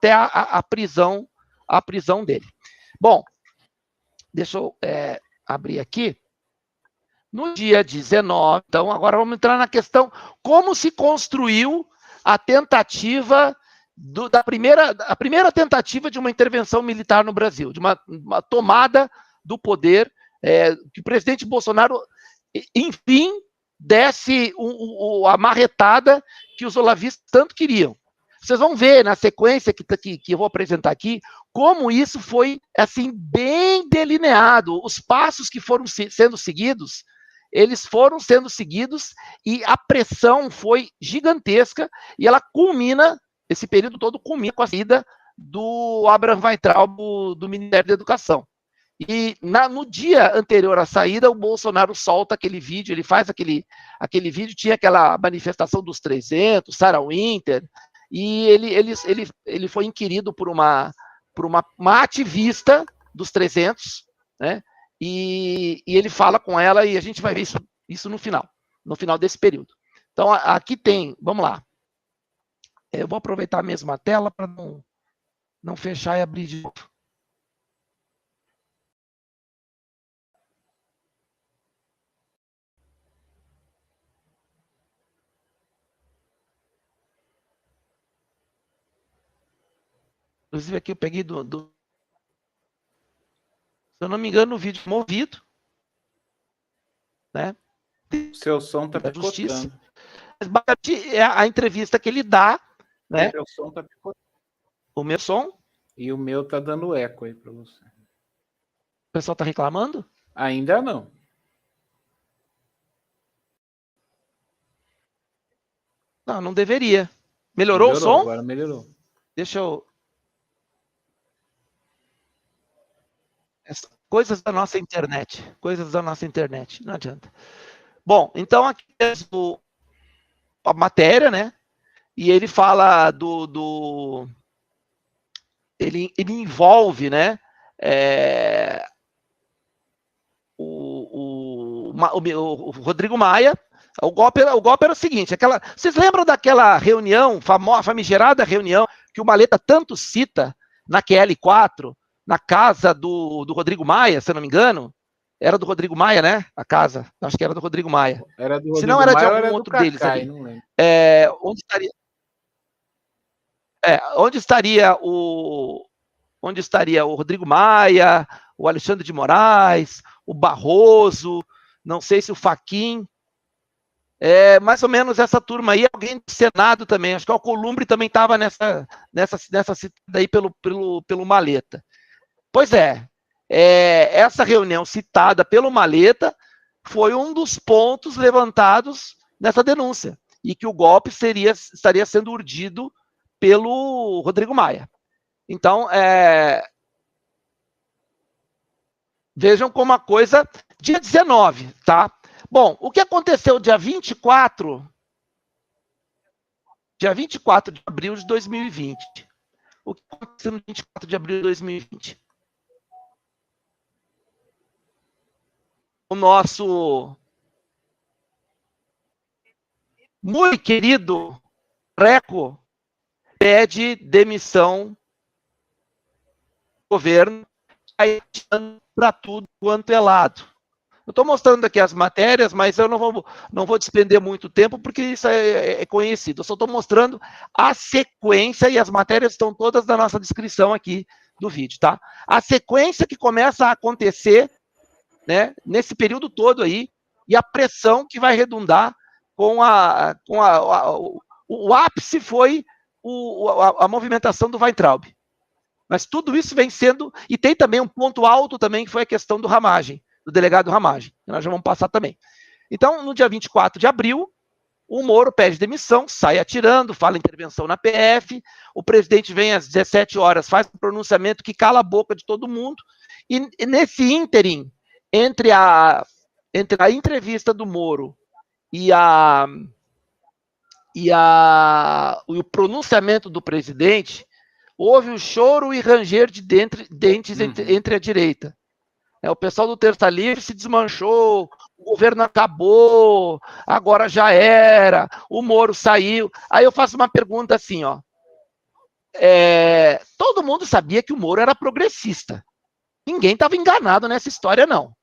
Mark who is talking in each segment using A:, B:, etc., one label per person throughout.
A: até a prisão dele. Bom, deixa eu abrir aqui. No dia 19, então agora vamos entrar na questão como se construiu a tentativa a primeira tentativa de uma intervenção militar no Brasil, de uma tomada do poder, que o presidente Bolsonaro, enfim, desse a marretada que os olavistas tanto queriam. Vocês vão ver na sequência que eu vou apresentar aqui, como isso foi assim bem delineado. Os passos que foram sendo seguidos, eles foram sendo seguidos e a pressão foi gigantesca e ela culmina, esse período todo culmina com a saída do Abraham Weintraub do Ministério da Educação. E no dia anterior à saída, o Bolsonaro solta aquele vídeo, ele faz aquele vídeo, tinha aquela manifestação dos 300, Sarah Winter, e ele foi inquirido por uma ativista dos 300, né? E ele fala com ela e a gente vai ver isso no final desse período. Então, aqui tem, vamos lá. Eu vou aproveitar mesmo a tela para não fechar e abrir de novo. Inclusive, aqui eu peguei se eu não me engano, o vídeo movido, né?
B: O seu som está picotando.
A: É a entrevista que ele dá, né?
B: O meu som está picotando.
A: O meu som?
B: E o meu está dando eco aí para você.
A: O pessoal está reclamando?
B: Ainda não.
A: Não deveria. Melhorou o som?
B: Agora melhorou.
A: Deixa eu... Coisas da nossa internet. Não adianta. Bom, então aqui é a matéria, né? E ele fala ele envolve, né? O Rodrigo Maia. O golpe era o seguinte: vocês lembram daquela reunião, famigerada reunião, que o Maleta tanto cita na QL4, na casa do Rodrigo Maia, se eu não me engano? Era do Rodrigo Maia, né? A casa. Acho que era do Rodrigo Maia.
B: Era do Rodrigo
A: Se não era
B: Maia,
A: de algum outro
B: Cacai,
A: deles ali.
B: não lembro.
A: Onde estaria o Rodrigo Maia, o Alexandre de Moraes, o Barroso, não sei se o Fachin, mais ou menos essa turma aí, alguém do Senado também, acho que o Alcolumbre também estava nessa citada aí pelo Maleta. Pois essa reunião citada pelo Maleta foi um dos pontos levantados nessa denúncia, e que o golpe estaria sendo urdido pelo Rodrigo Maia. Então, vejam como a coisa... Dia 19, tá? Bom, o que aconteceu dia 24 de abril de 2020? O que aconteceu no 24 de abril de 2020? O nosso muito querido Reco pede demissão do governo para tudo quanto é lado. Eu estou mostrando aqui as matérias, mas eu não vou despender muito tempo, porque isso é conhecido. Eu só estou mostrando a sequência, e as matérias estão todas na nossa descrição aqui do vídeo, tá? A sequência que começa a acontecer, né, nesse período todo aí, e a pressão que vai redundar o ápice foi a movimentação do Weintraub. Mas tudo isso vem sendo... E tem também um ponto alto também, que foi a questão do Ramagem, do delegado Ramagem, que nós já vamos passar também. Então, no dia 24 de abril, o Moro pede demissão, sai atirando, fala intervenção na PF, o presidente vem às 17 horas, faz um pronunciamento que cala a boca de todo mundo, e nesse ínterim, entre a entrevista do Moro e o pronunciamento do presidente, houve o choro e ranger de dentes entre a direita. O pessoal do Terça Livre se desmanchou, o governo acabou, agora já era, o Moro saiu. Aí eu faço uma pergunta assim, ó. todo mundo sabia que o Moro era progressista. Ninguém estava enganado nessa história, não.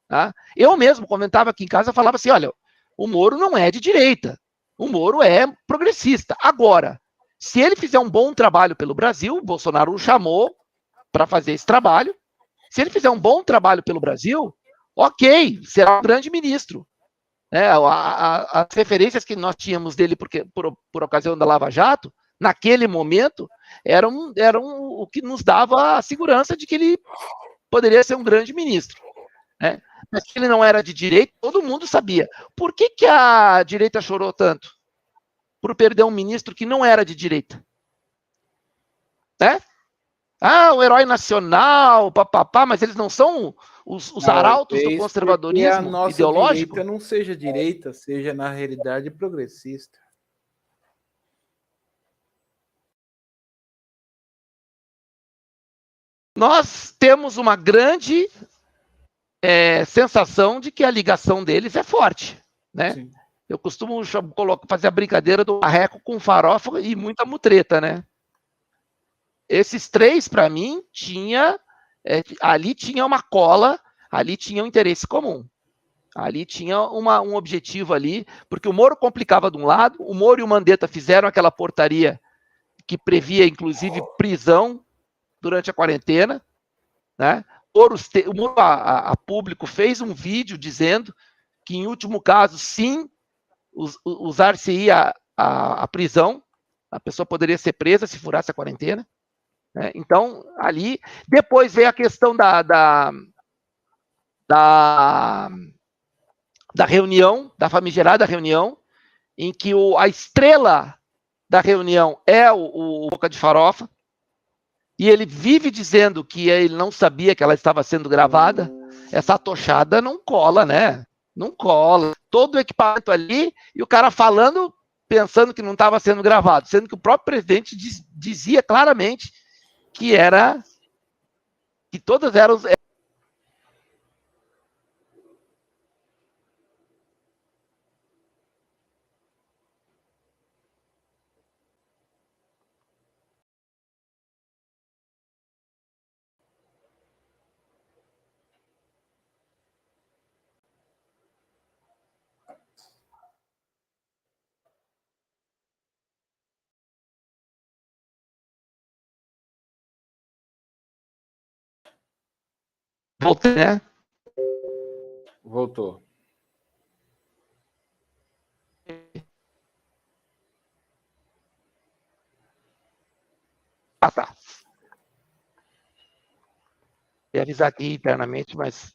A: Tá? Eu mesmo comentava aqui em casa, falava assim, olha, o Moro não é de direita, o Moro é progressista. Agora, se ele fizer um bom trabalho pelo Brasil, o Bolsonaro o chamou para fazer esse trabalho, se ele fizer um bom trabalho pelo Brasil, ok, será um grande ministro. As referências que nós tínhamos dele por ocasião da Lava Jato, naquele momento, eram o que nos dava a segurança de que ele poderia ser um grande ministro. Né? Mas que ele não era de direita, todo mundo sabia. Por que a direita chorou tanto? Por perder um ministro que não era de direita. Né? O herói nacional, papapá, mas eles não são os arautos do conservadorismo
B: a
A: ideológico?
B: Direita não seja direita, seja, na realidade, progressista.
A: Nós temos uma grande sensação de que a ligação deles é forte. Né? Sim. Eu costumo fazer a brincadeira do marreco com farofa e muita mutreta, né? Esses três, para mim, ali tinha uma cola, ali tinha um interesse comum. Ali tinha um objetivo ali, porque o Moro complicava de um lado, o Moro e o Mandetta fizeram aquela portaria que previa, inclusive, prisão durante a quarentena. Né? O Moro, a público, fez um vídeo dizendo que, em último caso, sim, usar-se-ia a prisão, a pessoa poderia ser presa se furasse a quarentena. Né? Então, ali, depois veio a questão da reunião, da famigerada reunião, em que a estrela da reunião é o Boca de Farofa, e ele vive dizendo que ele não sabia que ela estava sendo gravada. Essa tochada não cola, né? Não cola. Todo o equipamento ali, e o cara falando, pensando que não estava sendo gravado, sendo que o próprio presidente dizia claramente que todas eram... Voltei, né?
B: Voltou.
A: Tá. Ia avisar aqui internamente, mas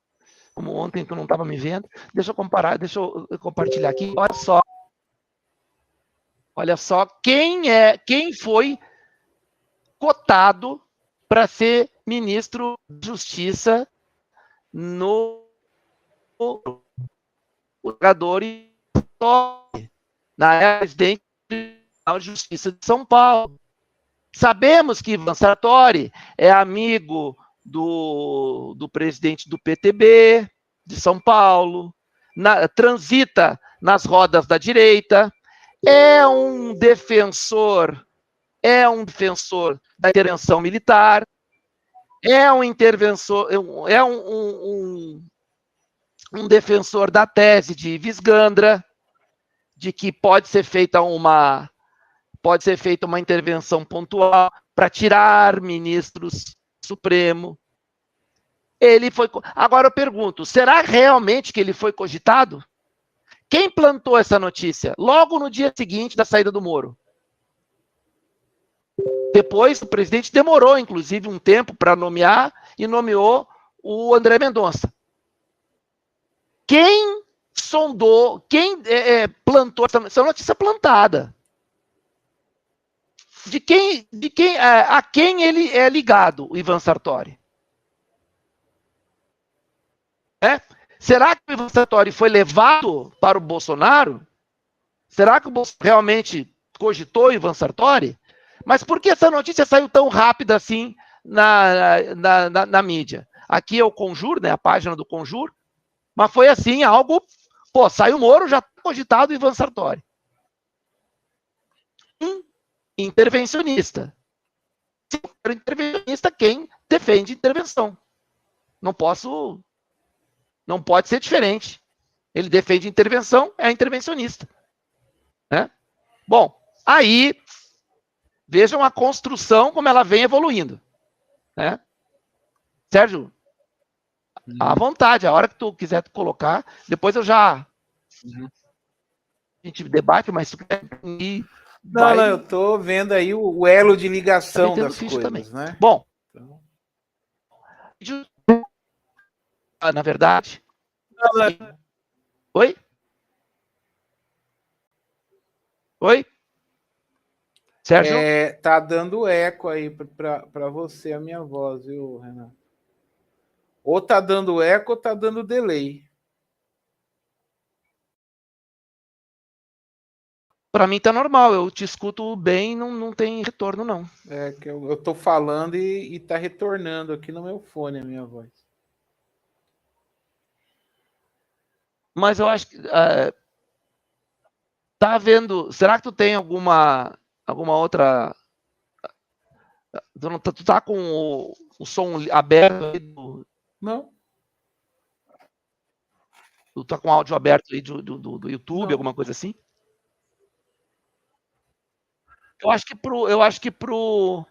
A: como ontem tu não estava me vendo, deixa eu compartilhar aqui. Olha só quem foi cotado para ser ministro da Justiça no jogador na presidente da Justiça de São Paulo. Sabemos que Ivan Sartori é amigo do presidente do PTB de São Paulo, transita nas rodas da direita, é um defensor da intervenção militar, é um defensor da tese de Ives Gandra, de que pode ser feita uma intervenção pontual para tirar ministros do Supremo. Agora eu pergunto, será realmente que ele foi cogitado? Quem plantou essa notícia? Logo no dia seguinte da saída do Moro. Depois, o presidente demorou, inclusive, um tempo para nomear e nomeou o André Mendonça. Quem sondou, quem plantou essa notícia plantada? A quem ele é ligado, o Ivan Sartori? Será que o Ivan Sartori foi levado para o Bolsonaro? Será que o Bolsonaro realmente cogitou o Ivan Sartori? Mas por que essa notícia saiu tão rápida assim na mídia? Aqui é o Conjur, né, a página do Conjur, mas foi assim, algo... saiu o Moro, já cogitado o Ivan Sartori. Intervencionista. intervencionista quem defende intervenção. Não pode ser diferente. Ele defende intervenção, é intervencionista. Né? Bom, aí vejam a construção como ela vem evoluindo. Né? Sérgio, à vontade, a hora que tu quiser colocar, depois eu já... A gente debate, mas se tu quer ir...
B: Não, eu estou vendo aí o elo de ligação das coisas,
A: também.
B: Né?
A: Bom, na verdade... Oi? Oi? Sérgio?
B: Tá dando eco aí para você a minha voz, viu, Renato? Ou tá dando eco ou tá dando delay.
A: Para mim tá normal, eu te escuto bem, não tem retorno, não.
B: É que eu tô falando e tá retornando aqui no meu fone a minha voz.
A: Mas eu acho que... tá vendo... Será que tu tem alguma outra... Tu tá com o som aberto aí do...
B: Não.
A: Tu tá com o áudio aberto aí do YouTube,
B: Não.
A: Alguma coisa assim? Eu acho que pro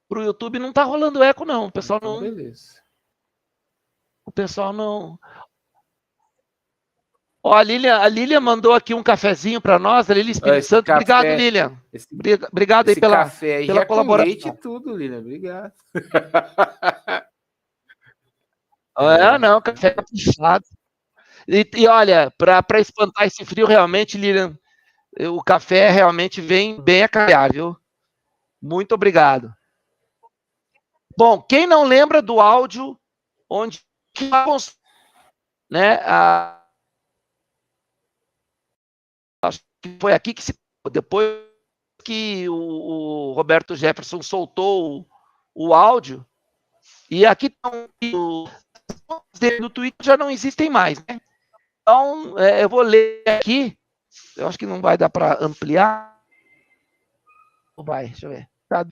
A: YouTube não tá rolando eco, não. O pessoal
B: então,
A: não...
B: Beleza.
A: O pessoal não... Ó, a Lilian mandou aqui um cafezinho para nós, a Lilian Espírito Santo.
B: Café,
A: obrigado, Lilian. Obrigado aí pela,
B: café aí
A: pela colaboração.
B: Com leite e tudo, Lilian. Obrigado.
A: Não, café puxado. E olha, para espantar esse frio, realmente, Lilian, o café realmente vem bem a calhar, viu? Muito obrigado. Bom, quem não lembra do áudio onde... né, acho que foi aqui que depois que o Roberto Jefferson soltou o áudio, e aqui no Twitter já não existem mais, né? Então, eu vou ler aqui, eu acho que não vai dar para ampliar. Vai, deixa eu ver. Tá.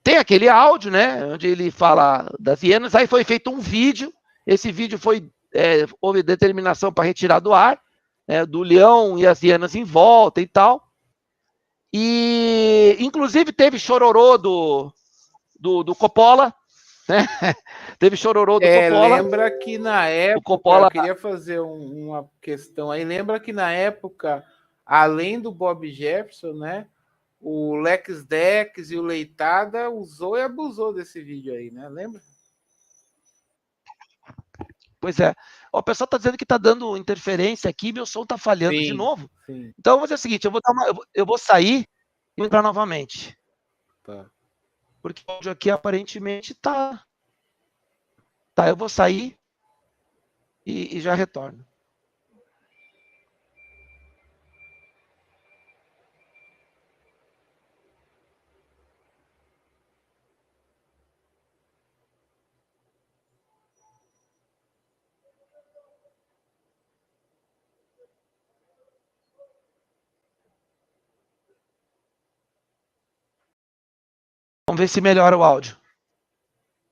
A: Tem aquele áudio, né, onde ele fala das hienas, aí foi feito um vídeo, esse vídeo houve determinação para retirar do ar, do leão e as hienas em volta e tal. E, inclusive, teve chororô do Coppola, né? Teve chororô do Coppola.
B: Lembra que na época,
A: Coppola...
B: eu queria fazer uma questão aí, lembra que na época, além do Bob Jefferson, né, o Lex Dex e o Leitada usou e abusou desse vídeo aí, né? Lembra?
A: Pois é. O pessoal está dizendo que está dando interferência aqui, meu som está falhando de novo.
B: Sim.
A: Então, eu vou fazer o seguinte, eu vou sair e entrar novamente.
B: Tá.
A: Porque o áudio aqui aparentemente tá. Tá, eu vou sair e já retorno. Vamos ver se melhora o áudio.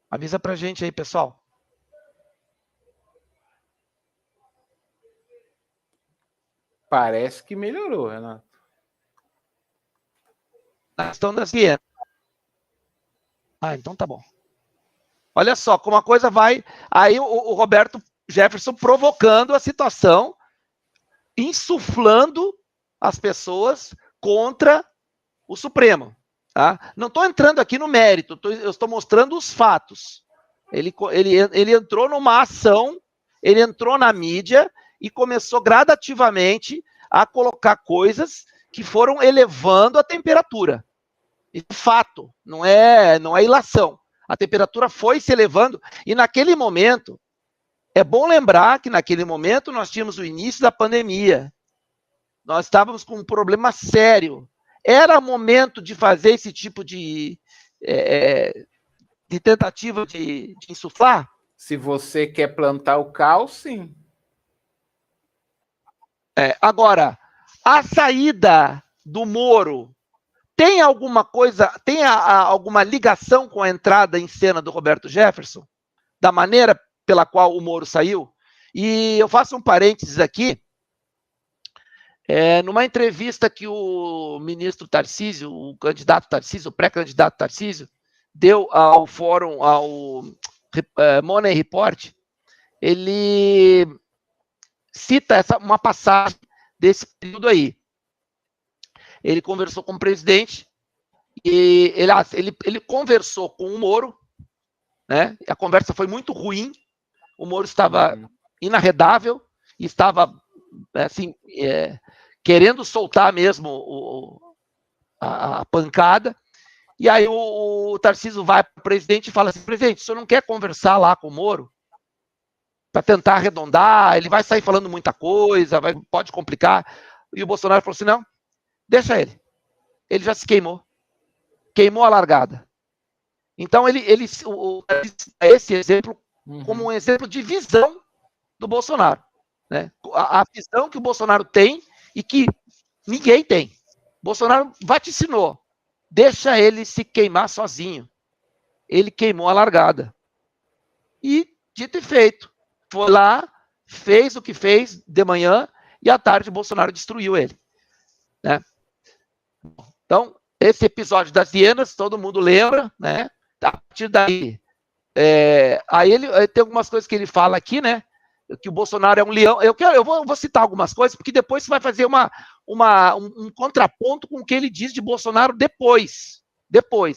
A: Avisa pra gente aí, pessoal.
B: Parece que melhorou, Renato.
A: Na questão das hienas. Então tá bom. Olha só como a coisa vai... Aí o Roberto Jefferson provocando a situação, insuflando as pessoas contra o Supremo. Tá? Não estou entrando aqui no mérito, eu estou mostrando os fatos. Ele entrou numa ação, ele entrou na mídia e começou gradativamente a colocar coisas que foram elevando a temperatura. Isso é fato, não é ilação. A temperatura foi se elevando e naquele momento, é bom lembrar que naquele momento nós tínhamos o início da pandemia. Nós estávamos com um problema sério. Era momento de fazer esse tipo de tentativa de insuflar?
B: Se você quer plantar o caos, sim.
A: Agora, a saída do Moro tem alguma coisa, tem alguma ligação com a entrada em cena do Roberto Jefferson? Da maneira pela qual o Moro saiu? E eu faço um parênteses aqui, numa entrevista que o ministro Tarcísio, o candidato Tarcísio, o pré-candidato Tarcísio, deu ao fórum, ao Money Report, ele cita uma passagem desse período aí. Ele conversou com o presidente e ele conversou com o Moro, né? A conversa foi muito ruim, o Moro estava inarredável e estava assim, querendo soltar mesmo a pancada. E aí o Tarcísio vai para o presidente e fala assim: presidente, o senhor não quer conversar lá com o Moro para tentar arredondar? Ele vai sair falando muita coisa, pode complicar. E o Bolsonaro falou assim: não, deixa ele. Ele já se queimou a largada. Então esse exemplo como um exemplo de visão do Bolsonaro, né? A visão que o Bolsonaro tem e que ninguém tem. Bolsonaro vaticinou: deixa ele se queimar sozinho. Ele queimou a largada. E, dito e feito, foi lá, fez o que fez de manhã e à tarde o Bolsonaro destruiu ele, né? Então, esse episódio das hienas, todo mundo lembra, né? A partir daí, aí tem algumas coisas que ele fala aqui, né? Que o Bolsonaro é um leão. Eu vou citar algumas coisas, porque depois você vai fazer um contraponto com o que ele diz de Bolsonaro depois,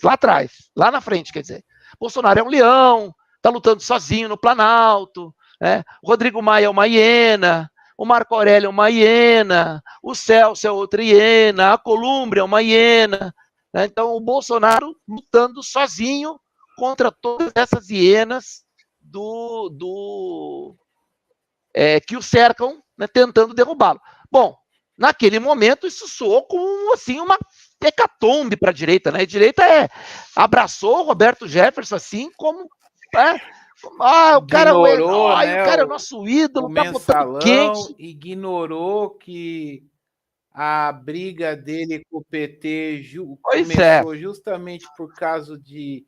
A: lá atrás, lá na frente, quer dizer. Bolsonaro é um leão, está lutando sozinho no Planalto, né? O Rodrigo Maia é uma hiena, o Marco Aurélio é uma hiena, o Celso é outra hiena, a Columbre é uma hiena, né? Então o Bolsonaro lutando sozinho contra todas essas hienas que o cercam, né, tentando derrubá-lo. Bom, naquele momento isso soou como assim, uma hecatombe para a direita, né? A direita abraçou o Roberto Jefferson assim como o cara
B: ignorou, né,
A: o cara é o nosso ídolo, tá botando quente.
B: Ignorou que a briga dele com o PT
A: começou
B: justamente por causa de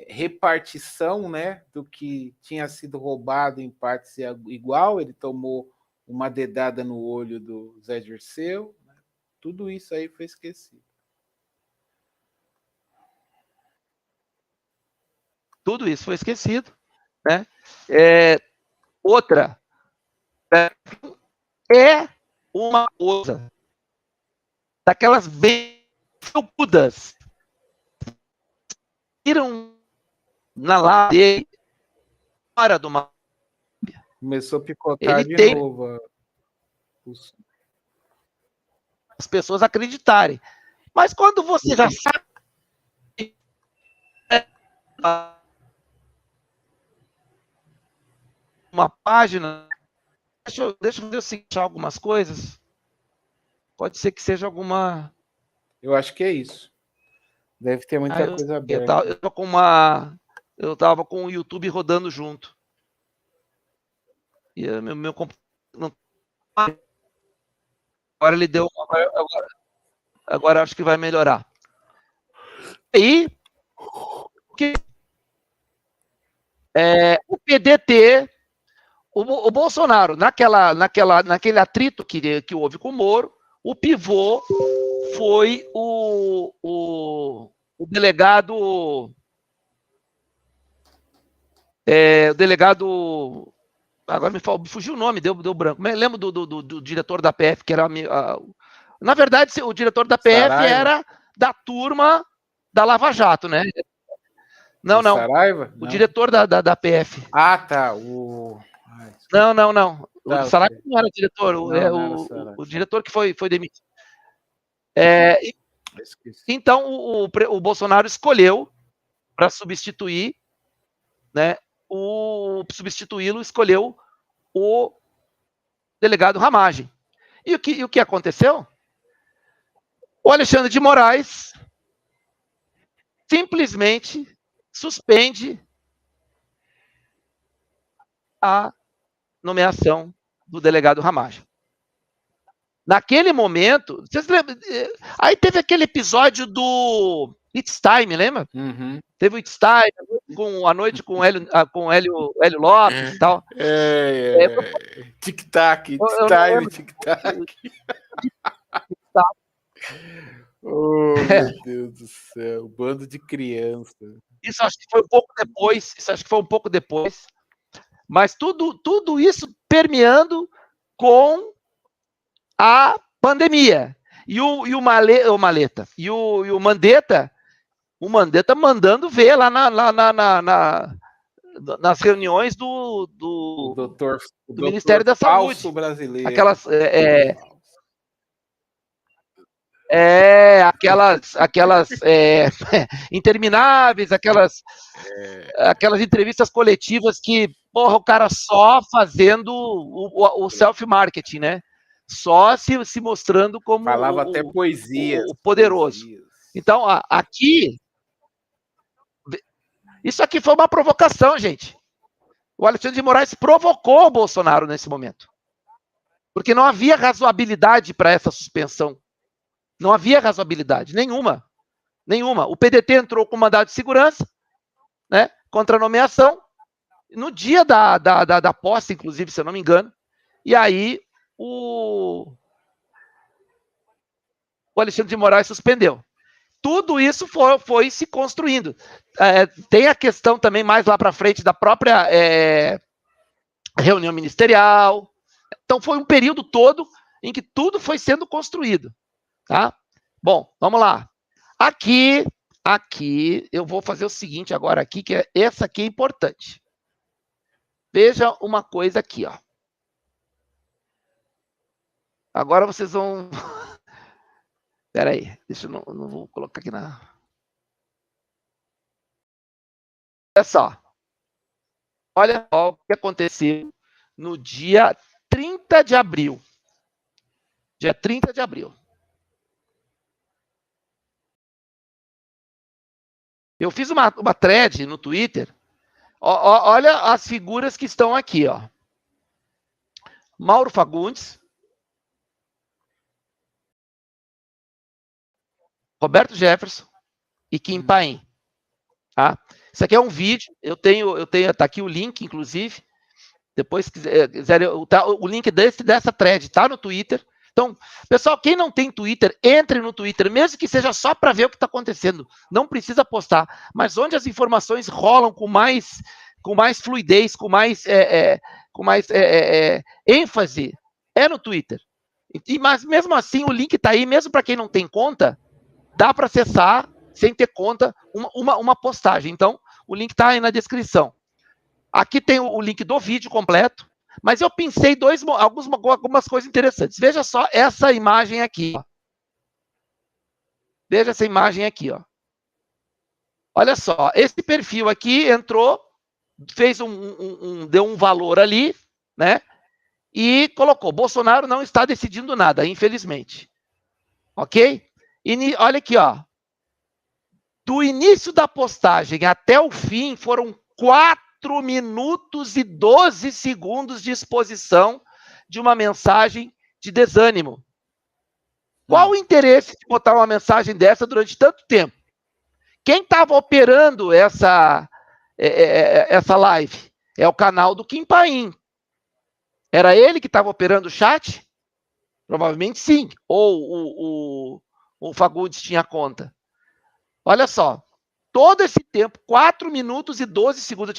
B: repartição, né, do que tinha sido roubado em partes igual. Ele tomou uma dedada no olho do Zé Dirceu, né? Tudo isso aí foi esquecido.
A: Tudo isso foi esquecido, né? Outra, uma coisa daquelas bem felpudas viram na lá dele fora do mapa.
B: Começou a picotar de novo.
A: As pessoas acreditarem. Mas quando você já sabe uma página, deixa eu ver se achar algumas coisas. Pode ser que seja alguma.
B: Eu acho que é isso. Deve ter muita coisa aberta.
A: Eu tava com o YouTube rodando junto. E meu computador. Agora ele deu. Agora acho que vai melhorar. Aí, o PDT, o Bolsonaro, naquele atrito que houve com o Moro, o pivô foi o delegado. O delegado. Agora me fugiu o nome, deu branco. Mas lembro do diretor da PF, que era. Na verdade, o diretor da PF Saraiva era da turma da Lava Jato, né? Não.
B: Saraiva?
A: O diretor da PF.
B: Ah, tá.
A: Não. O Saraiva não era diretor, o diretor que foi demitido. Então, o Bolsonaro escolheu para substituir, né? Substituí-lo, escolheu o delegado Ramagem. E o que aconteceu? O Alexandre de Moraes simplesmente suspende a nomeação do delegado Ramagem. naquele momento, vocês lembram? Aí teve aquele episódio do It's Time, lembra?
B: Uhum.
A: Teve o It's Time, a noite com o Hélio Lopes e tal.
B: Tic-tac,
A: Eu não
B: time,
A: lembro.
B: tic-tac. Oh, meu Deus do céu, bando de criança.
A: Isso acho que foi um pouco depois. Mas tudo isso permeando com a pandemia. E o Mandetta, o Mandetta mandando ver lá nas reuniões do Ministério da Saúde.
B: Falso brasileiro.
A: Aquelas aquelas intermináveis, aquelas entrevistas coletivas que, porra, o cara só fazendo o self-marketing, né? Só se mostrando como
B: falava até poesias,
A: o poderoso. Poesias. Então, isso aqui foi uma provocação, gente. O Alexandre de Moraes provocou o Bolsonaro nesse momento. Porque não havia razoabilidade para essa suspensão. Não havia razoabilidade nenhuma. Nenhuma. O PDT entrou com mandado de segurança, né, contra a nomeação, no dia da posse, inclusive, se eu não me engano. E aí o Alexandre de Moraes suspendeu. Tudo isso foi se construindo. Tem a questão também mais lá para frente da própria reunião ministerial. Então foi um período todo em que tudo foi sendo construído. Tá? Bom, vamos lá. Aqui eu vou fazer o seguinte agora aqui, que essa aqui é importante. Veja uma coisa aqui, ó. Agora vocês vão... Espera aí, deixa eu não vou colocar aqui na... Olha só. Olha só o que aconteceu no dia 30 de abril. Dia 30 de abril. Eu fiz uma thread no Twitter. Olha as figuras que estão aqui, ó. Mauro Fagundes, Roberto Jefferson e Kim Paim. Tá? Isso aqui é um vídeo. Eu tenho, tá aqui o link, inclusive. Depois, se quiser, o link dessa thread está no Twitter. Então, pessoal, quem não tem Twitter, entre no Twitter, mesmo que seja só para ver o que está acontecendo. Não precisa postar. Mas onde as informações rolam com mais fluidez, com mais ênfase, é no Twitter. Mas mesmo assim, o link está aí, mesmo para quem não tem conta, dá para acessar, sem ter conta, uma postagem. Então, o link está aí na descrição. Aqui tem o link do vídeo completo, mas eu pensei algumas coisas interessantes. Veja só essa imagem aqui. Ó. Veja essa imagem aqui. Ó. Olha só, esse perfil aqui entrou, fez deu um valor ali, né? E colocou, Bolsonaro não está decidindo nada, infelizmente. Ok? E olha aqui, ó. Do início da postagem até o fim, foram 4 minutos e 12 segundos de exposição de uma mensagem de desânimo. Qual o interesse de botar uma mensagem dessa durante tanto tempo? Quem estava operando essa live? É o canal do Kim Paim. Era ele que estava operando o chat? Provavelmente sim. Ou o Fagundes tinha conta. Olha só. Todo esse tempo, 4 minutos e 12 segundos.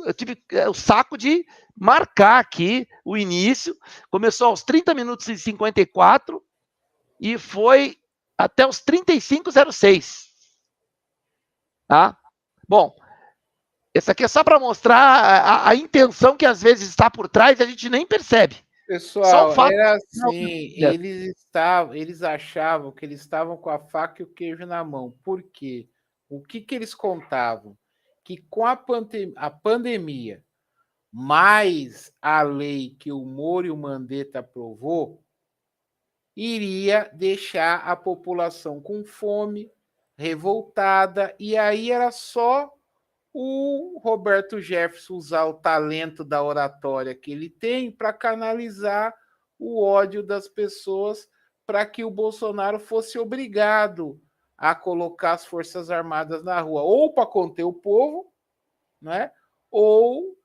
A: Eu tive o saco de marcar aqui o início. Começou aos 30 minutos e 54 e foi até os 35:06. Tá? Bom, esse aqui é só para mostrar a intenção que às vezes está por trás e a gente nem percebe.
B: Pessoal, era assim, eles achavam que eles estavam com a faca e o queijo na mão. Por quê? O que eles contavam? Que com a pandemia, mais a lei que o Moro e o Mandetta aprovou, iria deixar a população com fome, revoltada, e aí era só o Roberto Jefferson usar o talento da oratória que ele tem para canalizar o ódio das pessoas para que o Bolsonaro fosse obrigado a colocar as Forças Armadas na rua, ou para conter o povo, né? Ou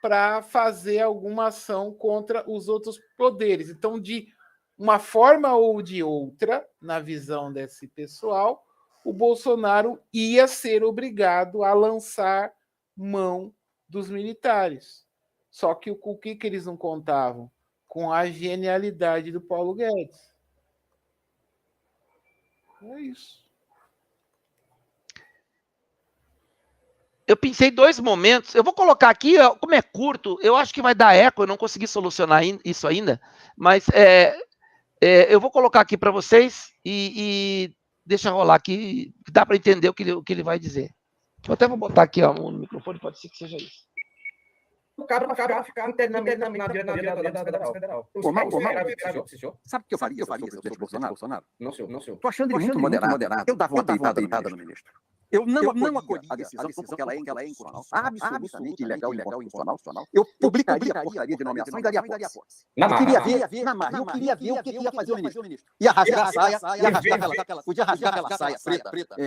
B: para fazer alguma ação contra os outros poderes. Então, de uma forma ou de outra, na visão desse pessoal, o Bolsonaro ia ser obrigado a lançar mão dos militares. Só que o que eles não contavam? Com a genialidade do Paulo Guedes. É isso.
A: Eu pensei 2 momentos. Eu vou colocar aqui, como é curto, eu acho que vai dar eco, eu não consegui solucionar isso ainda, mas eu vou colocar aqui para vocês e deixa rolar aqui, que dá para entender o que ele vai dizer. Eu até vou botar aqui no microfone, pode ser que seja isso.
C: O cara para ficar internamente na diretoria da Polícia Federal.
D: Sabe o que eu faria sobre o presidente Bolsonaro?
C: Não, senhor.
D: Tô achando ele muito moderado. Eu dava uma deitada no ministro. Eu não acolhi a decisão porque ela é inconstitucional, absolutamente ilegal e inconstitucional. Eu publicaria a portaria de nomeação e daria posse. Eu queria ver na marra, eu queria ver o que ia fazer o ministro. Ia rasgar a saia, podia rasgar aquela saia preta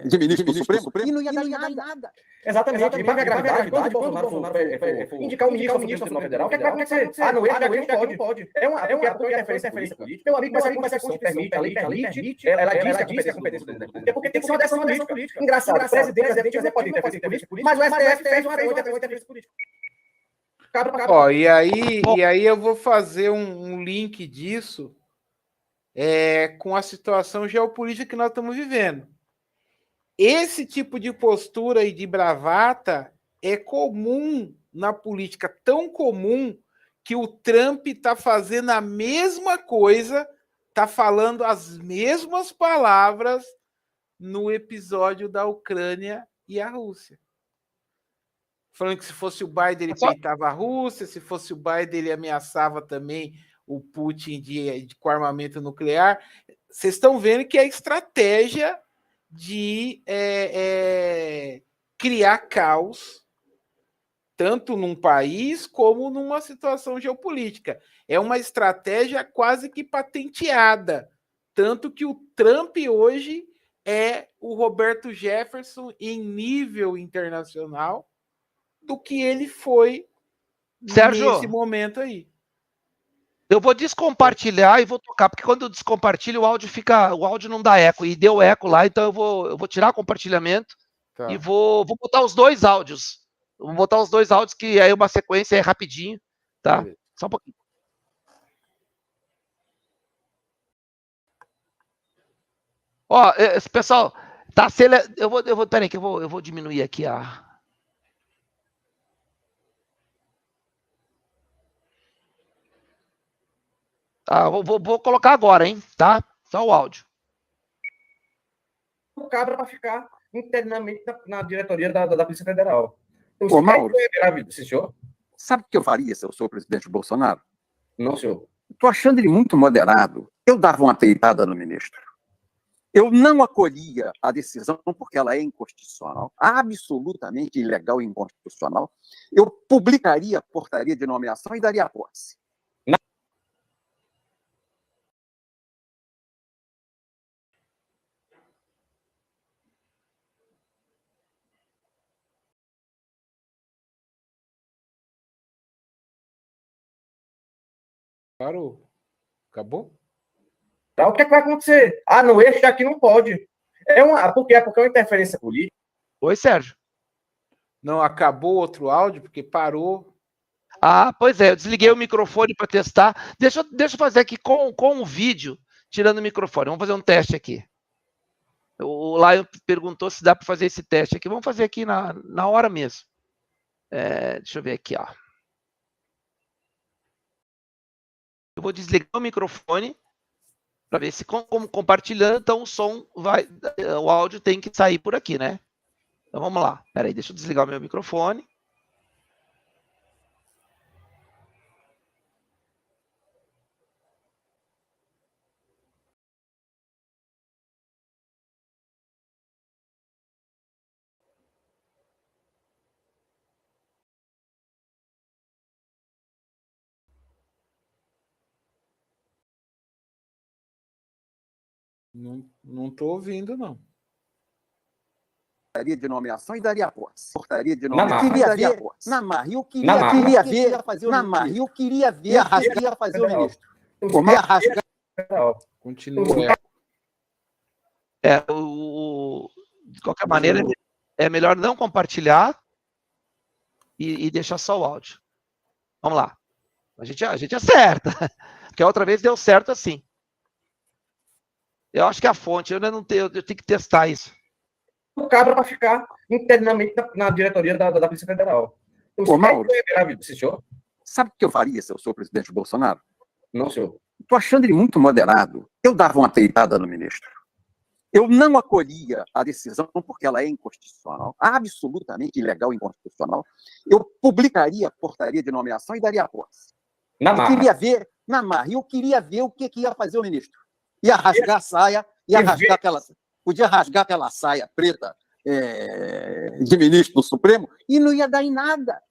D: de ministro do Supremo e não ia dar nada.
C: Exatamente. E para a gravidade, quando o Bolsonaro for indicar o ministro do Tribunal Federal, o que é que vai acontecer? Não, ele não pode. É uma interferência política. Meu amigo, mas a Constituição permite, a lei permite, ela diz que a competência do presidente. Porque tem que ser uma decisão política. Engraçado, o presidente não pode interferência política, mas o STF fez uma interferência política.
B: Ó, e aí eu vou fazer um link disso com a situação geopolítica que nós estamos vivendo. Esse tipo de postura e de bravata é comum na política, tão comum que o Trump está fazendo a mesma coisa, está falando as mesmas palavras no episódio da Ucrânia e a Rússia. Falando que se fosse o Biden, ele peitava a Rússia, se fosse o Biden, ele ameaçava também o Putin com armamento nuclear. Vocês estão vendo que é estratégia de criar caos, tanto num país como numa situação geopolítica. É uma estratégia quase que patenteada. Tanto que o Trump hoje é o Roberto Jefferson em nível internacional do que ele foi
A: Sérgio,
B: nesse momento aí.
A: Eu vou descompartilhar e vou tocar, porque quando eu descompartilho, o áudio não dá eco, e deu eco lá, então eu vou tirar o compartilhamento e vou botar os 2 áudios. Vou botar os 2 áudios, que aí uma sequência é rapidinho, tá? Só um pouquinho. Ó, pessoal, tá peraí que eu vou diminuir aqui a... Vou colocar agora, hein, tá? Só o áudio.
C: O cabra para ficar internamente na diretoria da Polícia Federal.
D: Ô, Mauro, senhor? Sabe o que eu faria se eu sou o presidente Bolsonaro?
C: Não, senhor.
D: Estou achando ele muito moderado. Eu dava uma peitada no ministro. Eu não acolhia a decisão porque ela é inconstitucional, absolutamente ilegal e inconstitucional. Eu publicaria a portaria de nomeação e daria posse.
B: Parou. Acabou?
C: O que é que vai acontecer? No eixo aqui não pode. Porque é uma interferência política.
A: Oi, Sérgio.
B: Não, acabou outro áudio, porque parou.
A: Pois é, eu desliguei o microfone para testar. Deixa eu fazer aqui com o vídeo, tirando o microfone. Vamos fazer um teste aqui. O Lion perguntou se dá para fazer esse teste aqui. Vamos fazer aqui na hora mesmo. Deixa eu ver aqui, ó. Eu vou desligar o microfone para ver se, como compartilhando, então o áudio tem que sair por aqui, né? Então vamos lá. Espera aí, deixa eu desligar o meu microfone.
B: Não estou ouvindo, não.
D: Portaria de nomeação e daria posse. Portaria de
C: Na
D: nomeação
C: marra.
D: e daria posse. Na marra. E eu queria,
C: Na marra.
D: queria ver, na marra. E eu queria ver, queria fazer o ministro. Como é rasgar?
B: Continua.
A: De qualquer maneira, é melhor não compartilhar e deixar só o áudio. Vamos lá. A gente acerta. Porque a outra vez deu certo assim. Eu acho que a fonte, eu tenho que testar isso.
C: O cabra para ficar internamente na diretoria da Polícia Federal.
D: Ô, Mauro,
C: senhor?
D: sabe o que eu faria se eu sou o presidente Bolsonaro?
C: Não, senhor.
D: Estou achando ele muito moderado. Eu dava uma peitada no ministro. Eu não acolhia a decisão porque ela é inconstitucional, absolutamente ilegal e inconstitucional. Eu publicaria a portaria de nomeação e daria posse. Eu queria ver, na marra, eu queria ver o que ia fazer o ministro. Ia rasgar a saia, podia rasgar aquela saia preta de ministro do Supremo e não ia dar em nada.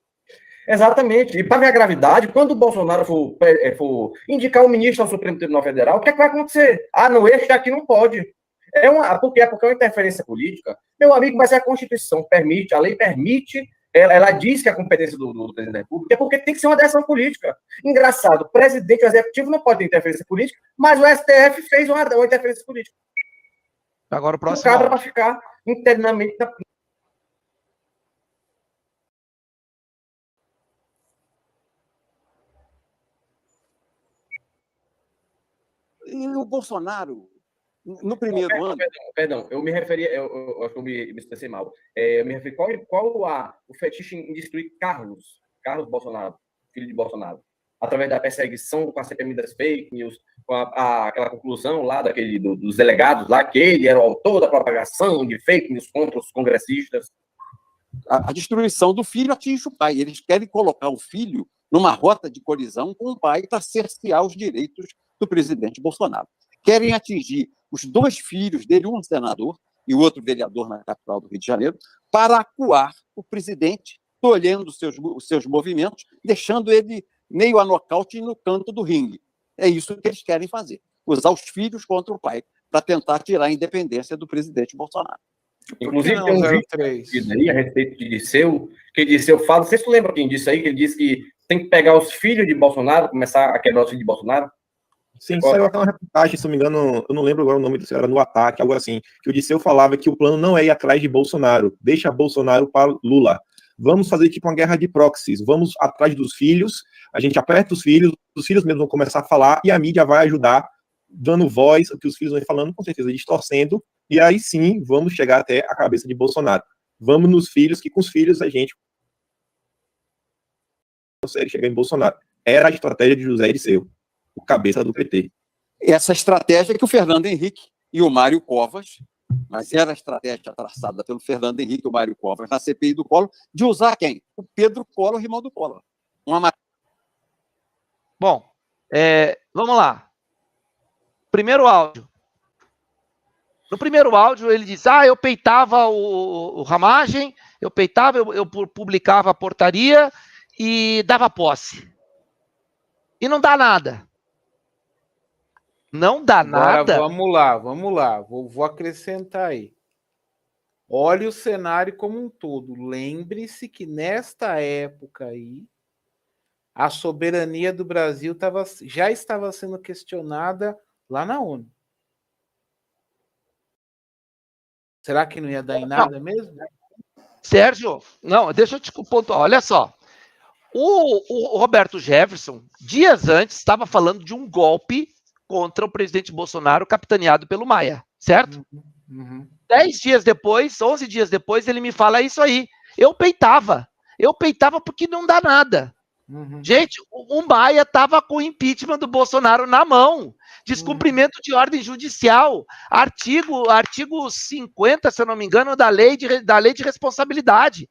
C: Exatamente. E para ver a gravidade, quando o Bolsonaro for indicar um ministro ao Supremo Tribunal Federal, o que é que vai acontecer? Não, este aqui não pode. Porque é uma interferência política. Meu amigo, mas a Constituição permite, a lei permite, ela diz que a competência do presidente da República é porque tem que ser uma decisão política. Engraçado, o presidente do executivo não pode ter interferência política, mas o STF fez uma interferência política.
A: Agora o próximo.
C: O cabra para ficar internamente na...
D: E o Bolsonaro, no primeiro ano...
C: Perdão, eu me referi, eu acho que eu me expressei mal. Eu me referi, qual o fetiche em destruir Carlos Bolsonaro, filho de Bolsonaro, através da perseguição com a CPMI das fake news, com aquela conclusão lá dos delegados lá, que ele era o autor da propagação de fake news contra os congressistas.
D: A destruição do filho atinge o pai. Eles querem colocar o filho numa rota de colisão com o pai para cercear os direitos do presidente Bolsonaro. Querem atingir os dois filhos dele, um senador e o outro vereador na capital do Rio de Janeiro, para acuar o presidente, tolhendo os seus movimentos, deixando ele meio a nocaute no canto do ringue. É isso que eles querem fazer. Usar os filhos contra o pai para tentar tirar a independência do presidente Bolsonaro.
C: Inclusive, tem um vídeo aí a respeito de Disseu, que Disseu fala, vocês se lembram quem disse aí, que ele disse que tem que pegar os filhos de Bolsonaro, começar a quebrar os filhos de Bolsonaro?
E: Sim, saiu aquela reportagem, se não me engano, eu não lembro agora o nome do era no Ataque, algo assim, que o Disseu falava que o plano não é ir atrás de Bolsonaro, deixa Bolsonaro para Lula. Vamos fazer tipo uma guerra de proxies, vamos atrás dos filhos, a gente aperta os filhos mesmos vão começar a falar e a mídia vai ajudar, dando voz ao que os filhos vão falando, com certeza distorcendo, e aí sim vamos chegar até a cabeça de Bolsonaro. Vamos nos filhos, que com os filhos a gente consegue chegar em Bolsonaro. Era a estratégia de José Dirceu, o cabeça do PT.
D: Essa estratégia que o Fernando Henrique e o Mário Covas, mas era a estratégia traçada pelo Fernando Henrique e o Mário Covas na CPI do Collor, de usar quem? O Pedro Collor, irmão do Collor.
A: Bom, vamos lá. Primeiro áudio. No primeiro áudio, ele diz, eu peitava o Ramagem, eu publicava a portaria e dava posse. E não dá nada. Não dá nada.
B: Vamos lá. Vou acrescentar aí. Olhe o cenário como um todo. Lembre-se que nesta época aí, a soberania do Brasil já estava sendo questionada lá na ONU. Será que não ia dar em nada mesmo?
A: Sérgio, não, deixa eu te pontuar. Olha só. O Roberto Jefferson, dias antes, estava falando de um golpe contra o presidente Bolsonaro, capitaneado pelo Maia, certo? 10 dias depois, 11 dias depois, ele me fala isso aí. Eu peitava porque não dá nada. Gente, o Maia estava com o impeachment do Bolsonaro na mão. Descumprimento de ordem judicial. Artigo 50, se eu não me engano, da lei de responsabilidade.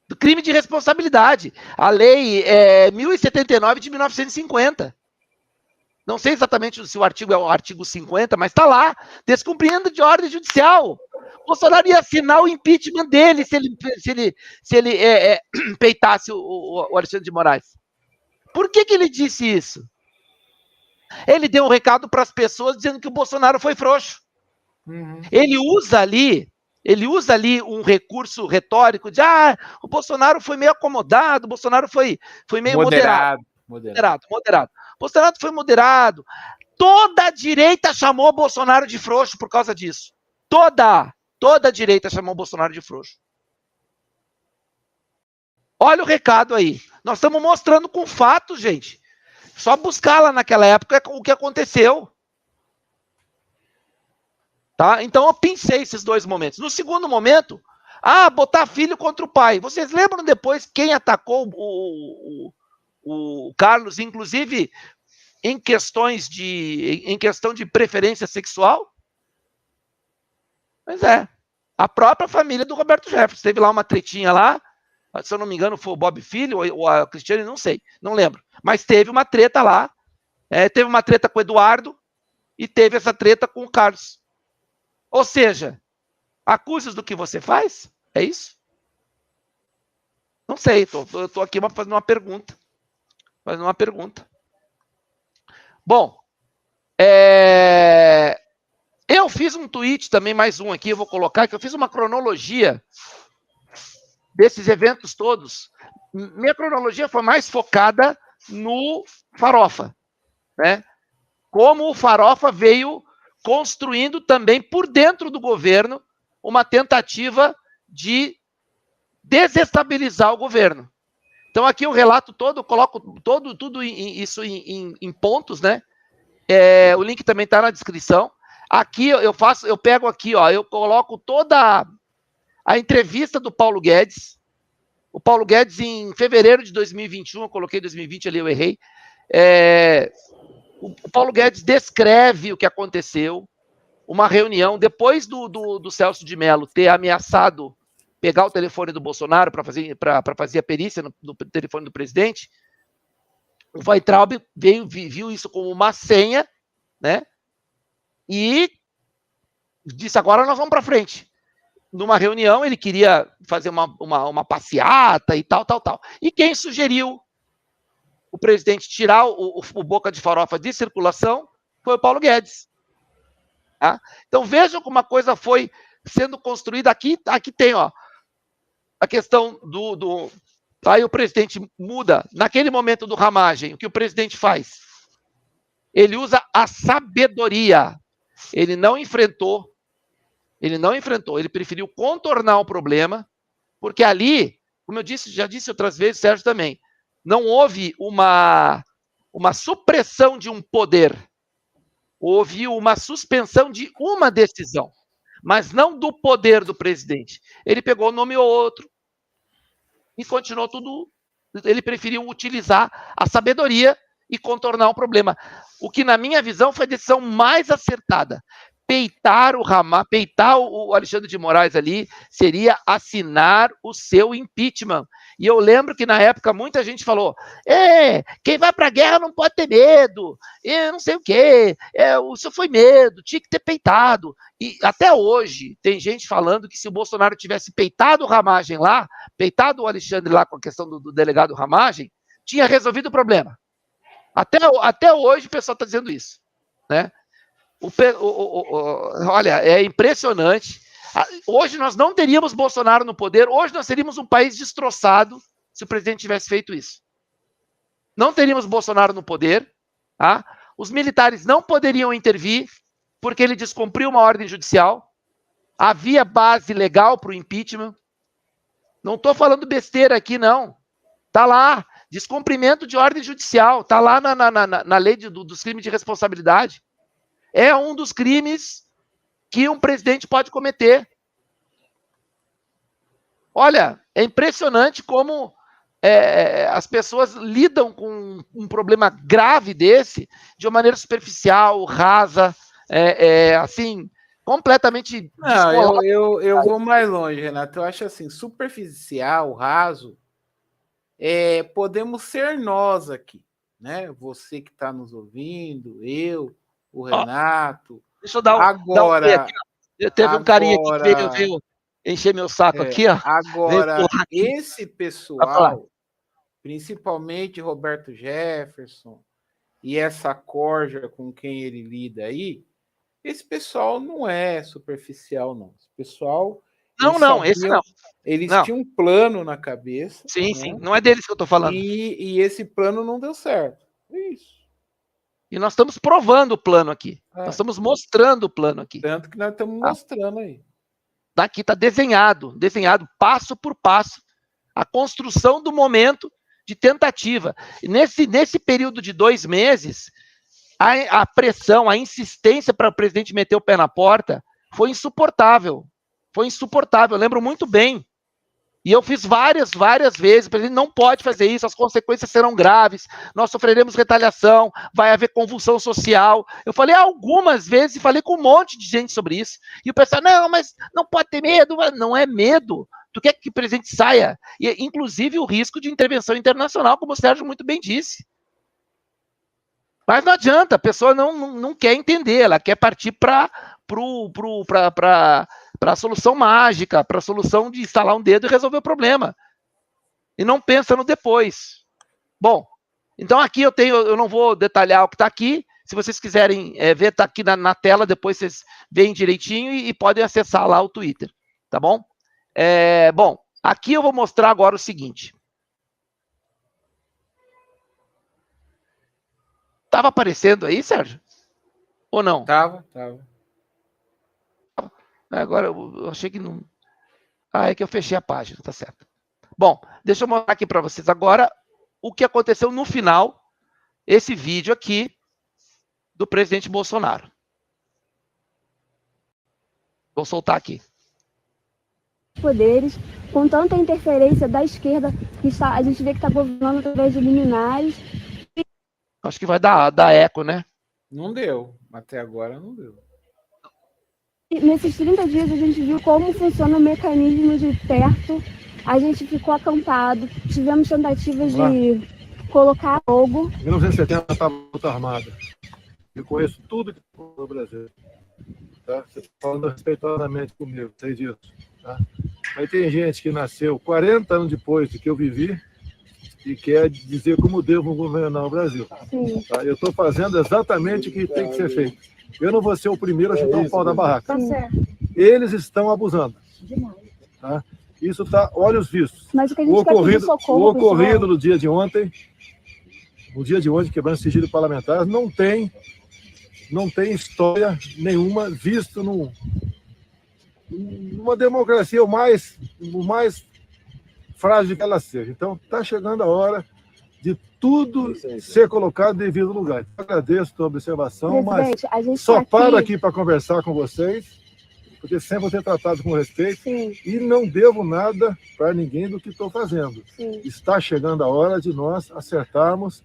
A: Do crime de responsabilidade. A lei é 1079 de 1950. Não sei exatamente se o artigo é o artigo 50, mas está lá. Descumprimento de ordem judicial. Bolsonaro ia assinar o impeachment dele se ele peitasse o Alexandre de Moraes. Por que ele disse isso? Ele deu um recado para as pessoas dizendo que o Bolsonaro foi frouxo. Ele usa ali um recurso retórico de o Bolsonaro foi meio acomodado, o Bolsonaro foi meio moderado. O Bolsonaro foi moderado. Toda a direita chamou o Bolsonaro de frouxo por causa disso. Toda a direita chamou o Bolsonaro de frouxo. Olha o recado aí. Nós estamos mostrando com fatos, gente. Só buscar lá naquela época o que aconteceu. Tá? Então eu pensei esses dois momentos. No segundo momento, botar filho contra o pai. Vocês lembram depois quem atacou o Carlos, inclusive em questão de preferência sexual? Pois é. A própria família do Roberto Jefferson. Teve lá uma tretinha lá. Se eu não me engano, foi o Bob Filho ou a Cristiane, não sei, não lembro. Mas teve uma treta lá. Teve uma treta com o Eduardo e teve essa treta com o Carlos. Ou seja, acusas do que você faz? É isso? Não sei, eu estou aqui fazendo uma pergunta. Bom, eu fiz um tweet também, mais um aqui, eu vou colocar, que eu fiz uma cronologia desses eventos todos. Minha cronologia foi mais focada no Farofa, né? Como o Farofa veio construindo também por dentro do governo uma tentativa de desestabilizar o governo. Então aqui eu relato todo, coloco tudo isso em pontos, né? O link também está na descrição. Aqui eu pego aqui, eu coloco toda a entrevista do Paulo Guedes. O Paulo Guedes, em fevereiro de 2021, eu coloquei 2020 ali, eu errei. O Paulo Guedes descreve o que aconteceu, uma reunião, depois do Celso de Mello ter ameaçado pegar o telefone do Bolsonaro para fazer a perícia no telefone do presidente. O Weintraub viu isso como uma senha, né? E disse, agora nós vamos para frente. Numa reunião, ele queria fazer uma passeata e tal. E quem sugeriu o presidente tirar o Boca de Farofa de circulação foi o Paulo Guedes. Tá? Então vejam como a coisa foi sendo construída aqui. Aqui tem a questão Aí o presidente muda. Naquele momento do ramagem, o que o presidente faz? Ele usa a sabedoria. Ele não enfrentou, ele preferiu contornar o problema, porque ali, como eu já disse outras vezes, Sérgio também, não houve uma supressão de um poder, houve uma suspensão de uma decisão, mas não do poder do presidente. Ele pegou o nome ou outro e continuou tudo, ele preferiu utilizar a sabedoria e contornar o problema. O que, na minha visão, foi a decisão mais acertada. Peitar o Alexandre de Moraes ali seria assinar o seu impeachment. E eu lembro que, na época, muita gente falou, quem vai para a guerra não pode ter medo, não sei o quê, isso foi medo, tinha que ter peitado. E até hoje, tem gente falando que se o Bolsonaro tivesse peitado o Ramagem lá, peitado o Alexandre lá com a questão do delegado Ramagem, tinha resolvido o problema. Até hoje o pessoal está dizendo isso, né? Olha, é impressionante. Hoje nós não teríamos Bolsonaro no poder, hoje nós seríamos um país destroçado se o presidente tivesse feito isso. Não teríamos Bolsonaro no poder, tá? Os militares não poderiam intervir, porque ele descumpriu uma ordem judicial, havia base legal para o impeachment. Não estou falando besteira aqui, não. Está lá. Descumprimento de ordem judicial, está lá na lei dos crimes de responsabilidade. É um dos crimes que um presidente pode cometer. Olha, é impressionante como as pessoas lidam com um problema grave desse de uma maneira superficial, rasa, assim, completamente...
B: Não, eu vou mais longe, Renato. Eu acho assim, superficial, raso, podemos ser nós aqui, né? Você que está nos ouvindo, eu, o Renato.
A: Deixa eu dar
B: agora.
A: Teve um carinha aqui que veio encher meu saco aqui, ó.
B: Agora, esse pessoal, principalmente Roberto Jefferson e essa corja com quem ele lida aí, esse pessoal não é superficial, não. Esse pessoal...
A: Não, esse não.
B: Eles
A: Não.
B: tinham um plano na cabeça.
A: Sim,
B: né?
A: sim. Não é deles que eu estou falando.
B: E esse plano não deu certo. Isso.
A: E nós estamos provando o plano aqui. Nós estamos mostrando o plano aqui.
B: Tanto que nós estamos mostrando aí.
A: Daqui está desenhado passo por passo, a construção do momento de tentativa. E nesse período de 2 meses, a pressão, a insistência para o presidente meter o pé na porta foi insuportável. Foi insuportável, eu lembro muito bem. E eu fiz várias vezes, o presidente não pode fazer isso, as consequências serão graves, nós sofreremos retaliação, vai haver convulsão social. Eu falei algumas vezes, e falei com um monte de gente sobre isso. E o pessoal, não, mas não pode ter medo. Não é medo. Tu quer que o presidente saia? E, inclusive, o risco de intervenção internacional, como o Sérgio muito bem disse. Mas não adianta, a pessoa não quer entender, ela quer partir para a solução mágica, para a solução de instalar um dedo e resolver o problema. E não pensa no depois. Bom, então aqui eu não vou detalhar o que está aqui. Se vocês quiserem ver, está aqui na tela, depois vocês veem direitinho e podem acessar lá o Twitter, tá bom? Bom, aqui eu vou mostrar agora o seguinte. Estava aparecendo aí, Sérgio? Ou não?
B: Tava.
A: Agora eu achei que não... é que eu fechei a página, tá certo. Bom, deixa eu mostrar aqui para vocês agora o que aconteceu no final, esse vídeo aqui do presidente Bolsonaro. Vou soltar aqui.
F: Poderes, com tanta interferência da esquerda, que a gente vê que está governando através de liminares.
A: Acho que vai dar eco, né?
B: Não deu. Até agora não deu.
F: E nesses 30 dias a gente viu como funciona o mecanismo de perto. A gente ficou acampado, tivemos tentativas de colocar fogo.
G: Em 1970 estava luta armada. Eu conheço tudo que foi no Brasil. Tá? Você está falando respeitosamente comigo, sei disso. Tá? Mas tem gente que nasceu 40 anos depois do que eu vivi e quer dizer como devo governar o Brasil. Tá? Eu estou fazendo exatamente o que tem que ser feito. Eu não vou ser o primeiro a chutar o pau da barraca. Eles estão abusando. Tá? Isso está olhos vistos.
F: Mas o que a gente quer pedir socorro,
G: o ocorrido no dia de ontem, quebrando sigilo parlamentar, não tem história nenhuma visto numa democracia o mais frágil que ela seja. Então, está chegando a hora de tudo ser colocado no devido lugar. Eu agradeço a tua observação,
F: Presidente,
G: mas só paro aqui para conversar com vocês, porque sempre vou ser tratado com respeito.
F: Sim.
G: E não devo nada para ninguém do que estou fazendo.
F: Sim.
G: Está chegando a hora de nós acertarmos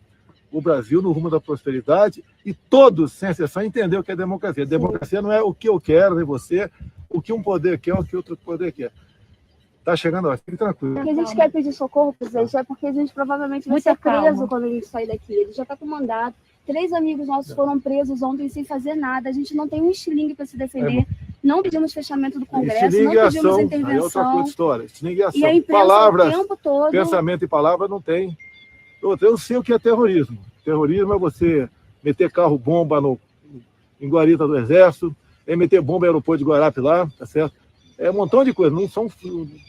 G: o Brasil no rumo da prosperidade e todos, sem exceção, entender o que é democracia. Democracia não é o que eu quero, nem você, o que um poder quer, o que outro poder quer. Está chegando a hora, fique tranquilo.
F: O que a gente quer pedir socorro, presidente, é porque a gente provavelmente vai ser preso quando a gente sair daqui. Ele já está com mandato. 3 amigos nossos foram presos ontem sem fazer nada. A gente não tem um estilingue para se defender. Não pedimos fechamento do Congresso, não pedimos intervenção.
G: Aí é outra coisa de história. Estilingue é ação.
F: E a imprensa
G: palavras,
F: o tempo todo...
G: pensamento e palavra não tem. Eu sei o que é terrorismo. Terrorismo é você meter carro-bomba em guarita do Exército, é meter bomba no aeroporto de Guarapi lá, tá certo? É um montão de coisa.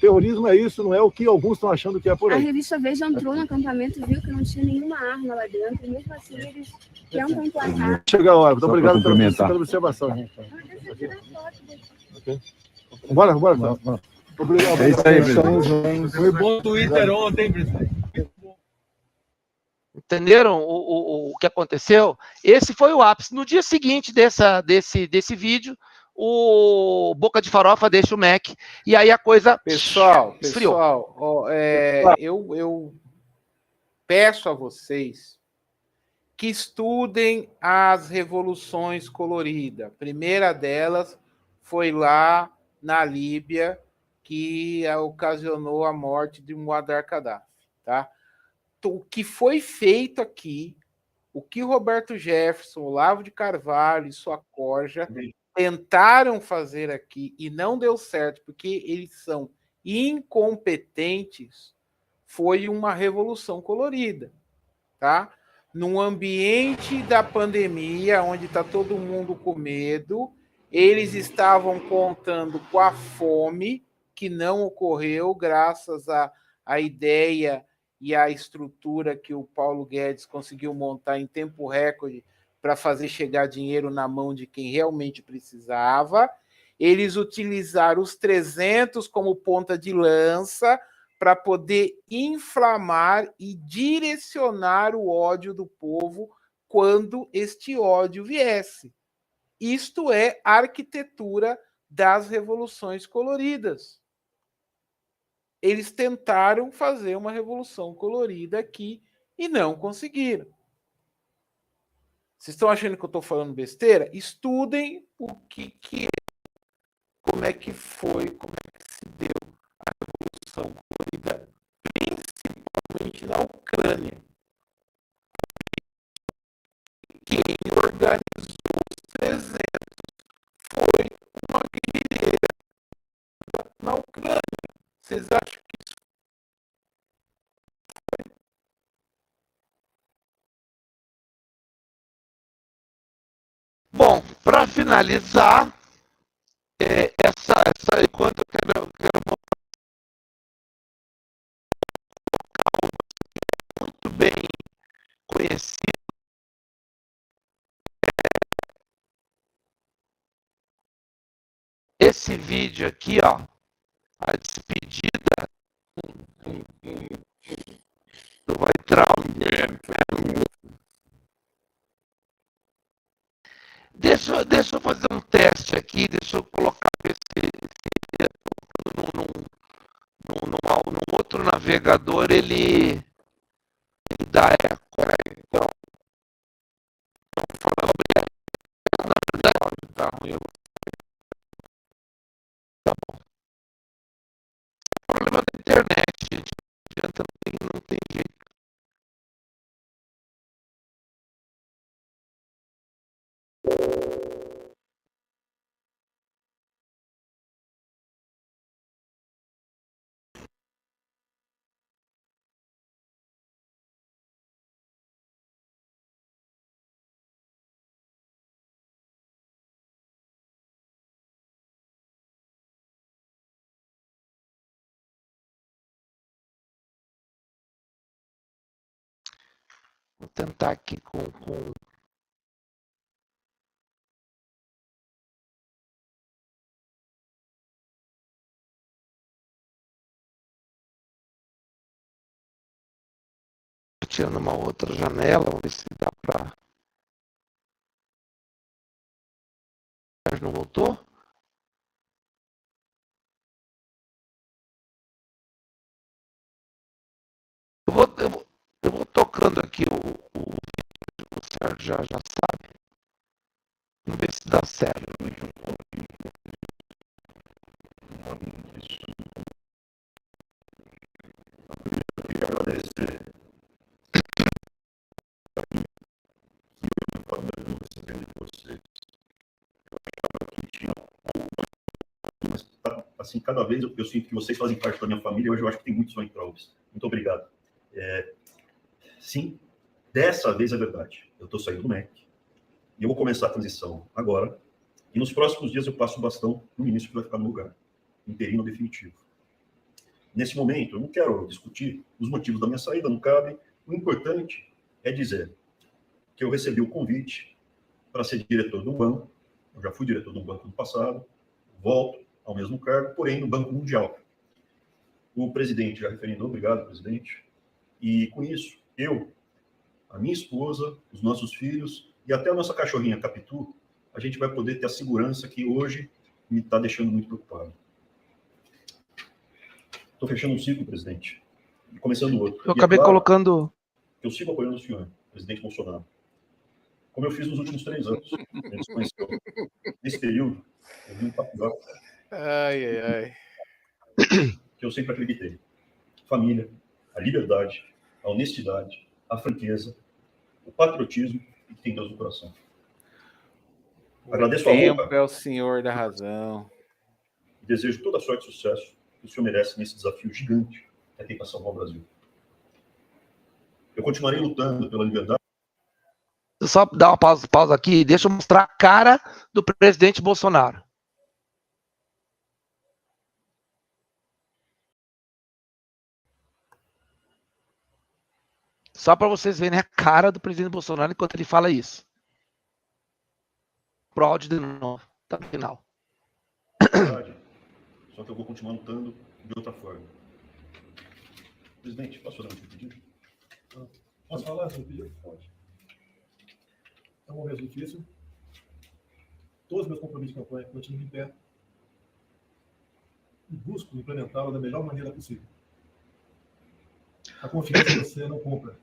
G: Terrorismo é isso, não é o que alguns estão achando que é por aí.
F: A revista Veja entrou no acampamento e viu que não tinha nenhuma arma lá dentro. E mesmo assim, eles tentam emplacar.
G: Chega a hora. Muito obrigado pela observação. Okay. Bora. Obrigado.
H: É isso aí, presidente.
G: Foi bom Twitter ontem, presidente.
A: Entenderam o que aconteceu? Esse foi o ápice. No dia seguinte desse vídeo, o Boca de Farofa deixa o Mac, e aí a coisa esfriou.
B: Eu peço a vocês que estudem as revoluções coloridas. A primeira delas foi lá na Líbia, que ocasionou a morte de Muammar Gaddafi, tá? O que foi feito aqui, o que Roberto Jefferson, Olavo de Carvalho e sua corja tentaram fazer aqui e não deu certo, porque eles são incompetentes, foi uma revolução colorida, tá? num ambiente da pandemia, onde está todo mundo com medo, eles estavam contando com a fome, que não ocorreu graças à ideia e à estrutura que o Paulo Guedes conseguiu montar em tempo recorde para fazer chegar dinheiro na mão de quem realmente precisava. Eles utilizaram os 300 como ponta de lança para poder inflamar e direcionar o ódio do povo quando este ódio viesse. Isto é a arquitetura das revoluções coloridas. Eles tentaram fazer uma revolução colorida aqui e não conseguiram. Vocês estão achando que eu estou falando besteira? Estudem o que é, como é que foi, como é que se deu a revolução colorida, principalmente na Ucrânia. Quem organizou os 300 foi uma guerrilheira na Ucrânia. Vocês acham que isso foi?
A: Bom, para finalizar, enquanto eu quero muito bem conhecido, esse vídeo aqui, ó, a despedida do Weintraub. Deixa eu fazer um teste aqui, deixa eu colocar esse num outro navegador, ele dá eco. Então, falando na verdade, tá ruim. Tá bom. Problema da internet, gente. Não adianta, não tem jeito. Vou tentar aqui com tirando uma outra janela, vamos ver se dá para. Não voltou? Eu vou tocando aqui o Sérgio já sabe. Vamos ver se dá certo.
E: Assim, cada vez eu sinto que vocês fazem parte da minha família. Hoje eu acho que tem muitos Weintraubs. Muito obrigado. Sim, dessa vez é verdade. Eu estou saindo do MEC e eu vou começar a transição agora. E nos próximos dias eu passo o bastão no ministro que vai ficar no lugar, interino definitivo. Nesse momento, eu não quero discutir os motivos da minha saída, não cabe. O importante é dizer que eu recebi o convite para ser diretor do banco. Eu já fui diretor do banco no passado, volto ao mesmo cargo, porém no Banco Mundial. O presidente já referindo, obrigado, presidente. E com isso, eu, a minha esposa, os nossos filhos e até a nossa cachorrinha Capitu, a gente vai poder ter a segurança que hoje me está deixando muito preocupado. Estou fechando um ciclo, presidente, e começando outro.
A: Eu acabei colocando...
E: Eu sigo apoiando o senhor, presidente Bolsonaro, como eu fiz nos últimos 3 anos. Nesse período, eu vi um patriota que eu sempre acreditei. Família, a liberdade, a honestidade, a franqueza, o patriotismo e que tem Deus no coração. Agradeço a honra.
B: O tempo é o senhor da razão.
E: Desejo toda a sorte e sucesso que o senhor merece nesse desafio gigante que é tentar salvar o Brasil. Eu continuarei lutando pela liberdade
A: só dar uma pausa aqui, deixa eu mostrar a cara do presidente Bolsonaro. Só para vocês verem a cara do presidente Bolsonaro enquanto ele fala isso. Pro áudio de novo, tá no final.
H: Só que eu vou continuar lutando de outra forma. Presidente, posso fazer um pedido?
G: Posso falar sobre o pedido? Pode. É um momento difícil. Todos os meus compromissos de campanha continuam em pé. E busco implementá-lo da melhor maneira possível. A confiança você não compra,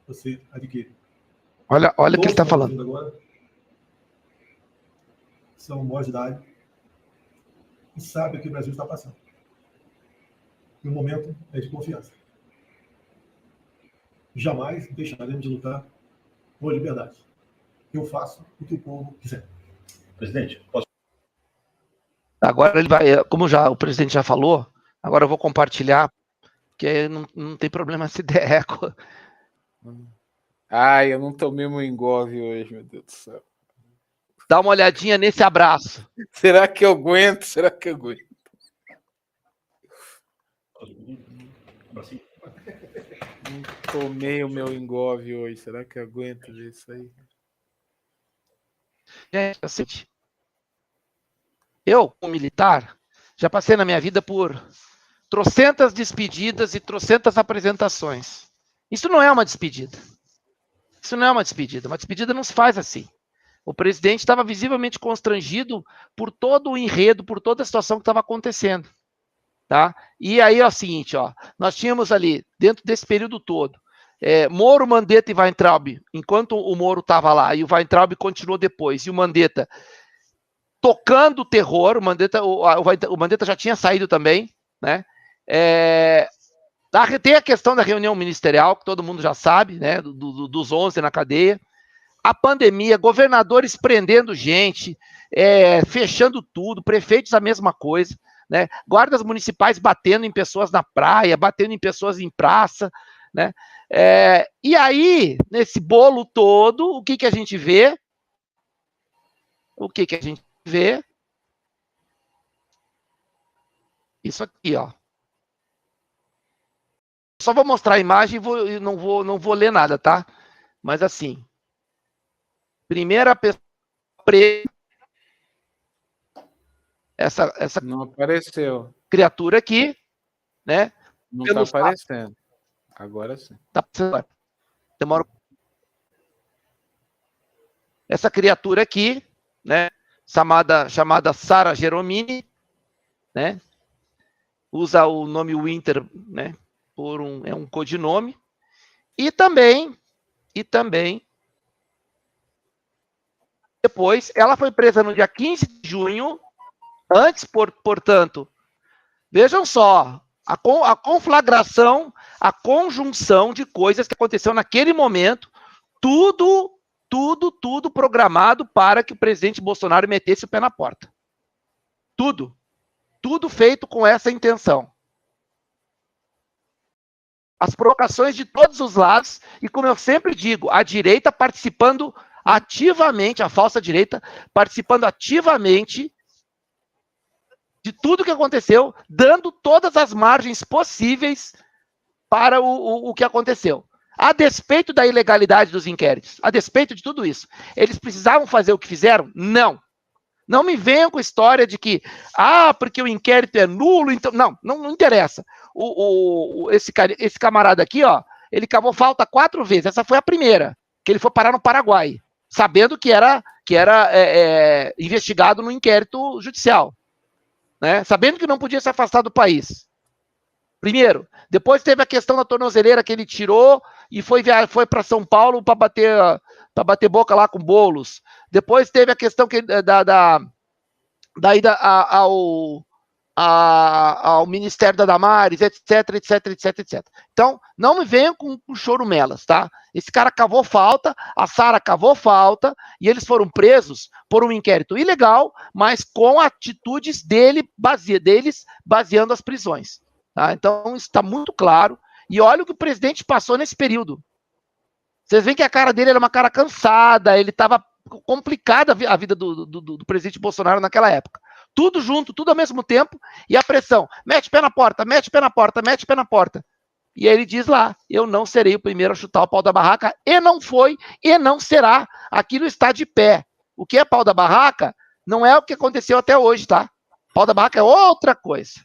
G: você adquire.
A: Olha o que ele está falando.
G: Agora são maiores de idade e sabem o que o Brasil está passando. E o momento é de confiança. Jamais deixaremos de lutar por liberdade. Eu faço o que o povo quiser.
H: Presidente, posso...
A: Agora ele vai, como já o presidente já falou, agora eu vou compartilhar, porque aí não tem problema se der eco.
B: Ai, eu não tomei meu engove hoje, meu Deus do céu.
A: Dá uma olhadinha nesse abraço.
B: Será que eu aguento? Será que eu aguento? Não tomei o meu engove hoje. Será que eu aguento ver isso aí?
A: Gente, assim, eu, como militar, já passei na minha vida por trocentas despedidas e trocentas apresentações. Isso não é uma despedida. Isso não é uma despedida. Uma despedida não se faz assim. O presidente estava visivelmente constrangido por todo o enredo, por toda a situação que estava acontecendo. Tá? E aí é o seguinte, ó, nós tínhamos ali, dentro desse período todo, Moro, Mandetta e Weintraub, enquanto o Moro estava lá, e o Weintraub continuou depois, e o Mandetta tocando o terror, o Mandetta já tinha saído também, né? Tem a questão da reunião ministerial, que todo mundo já sabe, né? Dos 11 na cadeia. A pandemia, governadores prendendo gente, fechando tudo, prefeitos a mesma coisa, né? Guardas municipais batendo em pessoas na praia, batendo em pessoas em praça, né? E aí, nesse bolo todo, o que a gente vê? O que a gente vê? Isso aqui, ó. Só vou mostrar a imagem e não vou ler nada, tá? Mas assim, primeira pessoa preta, essa
B: não apareceu.
A: Criatura aqui, né?
B: Não está aparecendo. Agora sim.
A: Tá aparecendo. Demora. Essa criatura aqui, né? Chamada Sara Geromini, né? Usa o nome Winter, né? É um codinome. E também, depois, ela foi presa no dia 15 de junho, antes, portanto, vejam só, a conflagração, a conjunção de coisas que aconteceu naquele momento, tudo programado para que o presidente Bolsonaro metesse o pé na porta. Tudo feito com essa intenção. As provocações de todos os lados, e como eu sempre digo, a direita participando ativamente, a falsa direita participando ativamente de tudo que aconteceu, dando todas as margens possíveis para o que aconteceu. A despeito da ilegalidade dos inquéritos, a despeito de tudo isso, eles precisavam fazer o que fizeram? Não. Não me venham com a história de que, porque o inquérito é nulo, então... Não interessa. Esse camarada aqui, ó, ele cavou falta 4 vezes. Essa foi a primeira, que ele foi parar no Paraguai, sabendo que era investigado no inquérito judicial, né? Sabendo que não podia se afastar do país. Primeiro. Depois teve a questão da tornozeleira que ele tirou e foi para São Paulo para bater boca lá com Boulos. Depois teve a questão da ida ao Ministério da Damares, etc. Então, não me venham com chorumelas, tá? Esse cara cavou falta, a Sara cavou falta, e eles foram presos por um inquérito ilegal, mas com atitudes deles baseando as prisões. Tá? Então, isso está muito claro. E olha o que o presidente passou nesse período. Vocês veem que a cara dele era uma cara cansada, ele estava complicada a vida do presidente Bolsonaro naquela época. Tudo junto, tudo ao mesmo tempo, e a pressão. Mete pé na porta, mete pé na porta, mete pé na porta. E aí ele diz lá, eu não serei o primeiro a chutar o pau da barraca, e não foi, e não será. Aquilo está de pé. O que é pau da barraca não é o que aconteceu até hoje, tá? Pau da barraca é outra coisa.